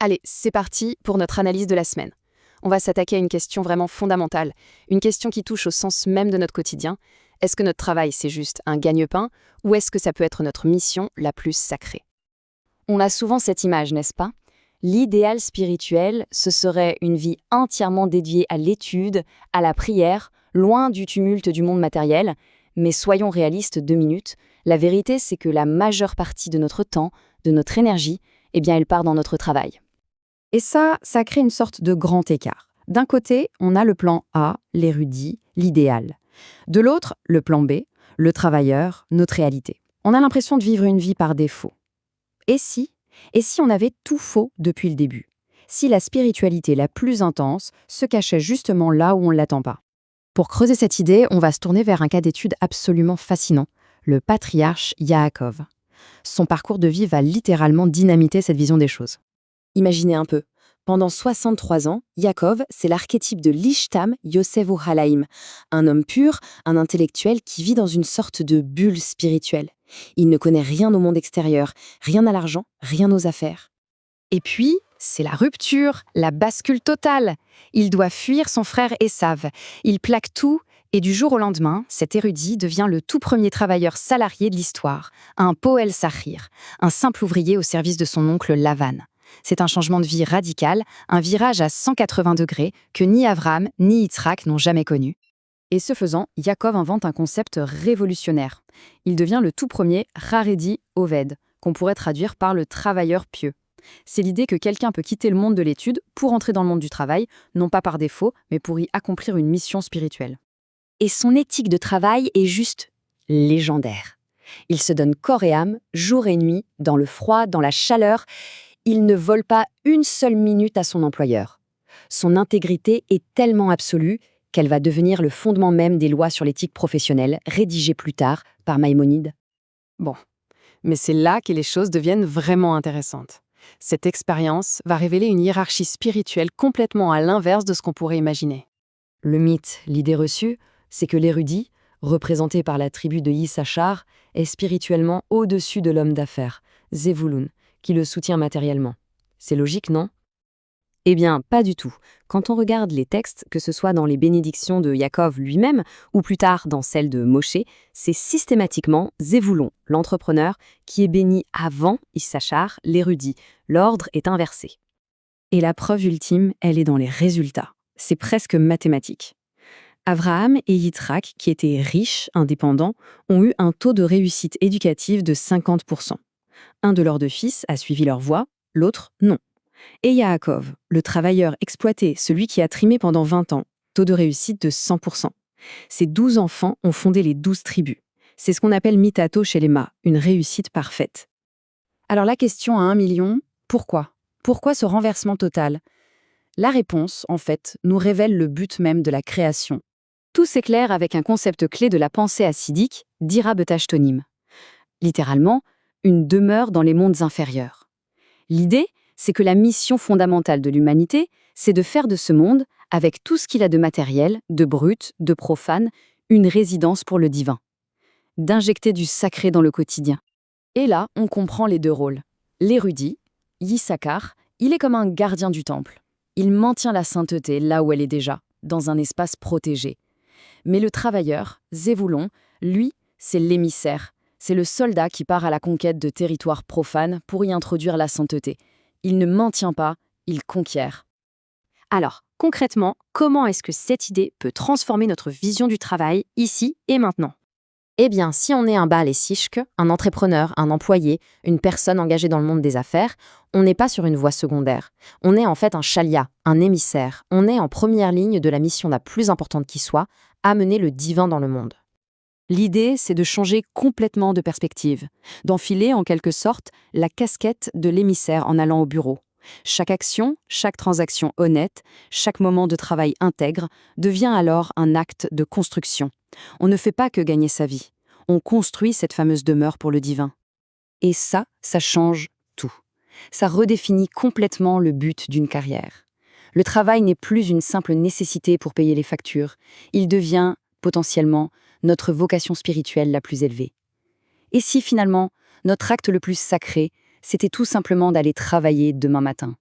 Allez, c'est parti pour notre analyse de la semaine. On va s'attaquer à une question vraiment fondamentale, une question qui touche au sens même de notre quotidien. Est-ce que notre travail, c'est juste un gagne-pain, ou est-ce que ça peut être notre mission la plus sacrée? On a souvent cette image, n'est-ce pas? L'idéal spirituel, ce serait une vie entièrement dédiée à l'étude, à la prière, loin du tumulte du monde matériel. Mais soyons réalistes 2 minutes, la vérité c'est que la majeure partie de notre temps, de notre énergie, elle part dans notre travail. Et ça crée une sorte de grand écart. D'un côté, on a le plan A, l'érudit, l'idéal. De l'autre, le plan B, le travailleur, notre réalité. On a l'impression de vivre une vie par défaut. Et si on avait tout faux depuis le début? Si la spiritualité la plus intense se cachait justement là où on ne l'attend pas? Pour creuser cette idée, on va se tourner vers un cas d'étude absolument fascinant, le patriarche Yaakov. Son parcours de vie va littéralement dynamiter cette vision des choses. Imaginez un peu. Pendant 63 ans, Yaakov, c'est l'archétype de l'Ishtam Yosef Halaim, un homme pur, un intellectuel qui vit dans une sorte de bulle spirituelle. Il ne connaît rien au monde extérieur, rien à l'argent, rien aux affaires. Et puis, c'est la rupture, la bascule totale. Il doit fuir son frère Esav. Il plaque tout, et du jour au lendemain, cet érudit devient le tout premier travailleur salarié de l'histoire, un Poel Sahir, un simple ouvrier au service de son oncle Lavan. C'est un changement de vie radical, un virage à 180 degrés que ni Abraham ni Yitzhak n'ont jamais connu. Et ce faisant, Yaakov invente un concept révolutionnaire. Il devient le tout premier Haredi Oved, qu'on pourrait traduire par le travailleur pieux. C'est l'idée que quelqu'un peut quitter le monde de l'étude pour entrer dans le monde du travail, non pas par défaut, mais pour y accomplir une mission spirituelle. Et son éthique de travail est juste légendaire. Il se donne corps et âme, jour et nuit, dans le froid, dans la chaleur. Il ne vole pas une seule minute à son employeur. Son intégrité est tellement absolue qu'elle va devenir le fondement même des lois sur l'éthique professionnelle, rédigées plus tard par Maïmonide. Bon, mais c'est là que les choses deviennent vraiment intéressantes. Cette expérience va révéler une hiérarchie spirituelle complètement à l'inverse de ce qu'on pourrait imaginer. Le mythe, l'idée reçue, c'est que l'érudit, représenté par la tribu de Issachar, est spirituellement au-dessus de l'homme d'affaires, Zevulun, qui le soutient matériellement. C'est logique, non? Eh bien, pas du tout. Quand on regarde les textes, que ce soit dans les bénédictions de Yaakov lui-même, ou plus tard dans celles de Moshe, c'est systématiquement Zevulon, l'entrepreneur, qui est béni avant Issachar, l'érudit. L'ordre est inversé. Et la preuve ultime, elle est dans les résultats. C'est presque mathématique. Abraham et Yitzhak, qui étaient riches, indépendants, ont eu un taux de réussite éducative de 50%. Un de leurs deux fils a suivi leur voie, l'autre non. Et Yaakov, le travailleur exploité, celui qui a trimé pendant 20 ans, taux de réussite de 100%. Ces 12 enfants ont fondé les 12 tribus. C'est ce qu'on appelle mitato chez les Ma, une réussite parfaite. Alors la question à 1 million, pourquoi? Pourquoi ce renversement total? La réponse, en fait, nous révèle le but même de la création. Tout s'éclaire avec un concept clé de la pensée hassidique, dira betashtonim. Littéralement, une demeure dans les mondes inférieurs. L'idée, c'est que la mission fondamentale de l'humanité, c'est de faire de ce monde, avec tout ce qu'il a de matériel, de brut, de profane, une résidence pour le divin. D'injecter du sacré dans le quotidien. Et là, on comprend les deux rôles. L'érudit, Yissachar, il est comme un gardien du temple. Il maintient la sainteté là où elle est déjà, dans un espace protégé. Mais le travailleur, Zevulon, lui, c'est l'émissaire. C'est le soldat qui part à la conquête de territoires profanes pour y introduire la sainteté. Il ne maintient pas, il conquiert. Alors, concrètement, comment est-ce que cette idée peut transformer notre vision du travail, ici et maintenant? Eh bien, si on est un Baal Eshishk, un entrepreneur, un employé, une personne engagée dans le monde des affaires, on n'est pas sur une voie secondaire. On est en fait un chalia, un émissaire. On est en première ligne de la mission la plus importante qui soit, amener le divin dans le monde. L'idée, c'est de changer complètement de perspective, d'enfiler en quelque sorte la casquette de l'émissaire en allant au bureau. Chaque action, chaque transaction honnête, chaque moment de travail intègre devient alors un acte de construction. On ne fait pas que gagner sa vie, on construit cette fameuse demeure pour le divin. Et ça change tout. Ça redéfinit complètement le but d'une carrière. Le travail n'est plus une simple nécessité pour payer les factures, il devient, potentiellement, notre vocation spirituelle la plus élevée. Et si finalement, notre acte le plus sacré, c'était tout simplement d'aller travailler demain matin?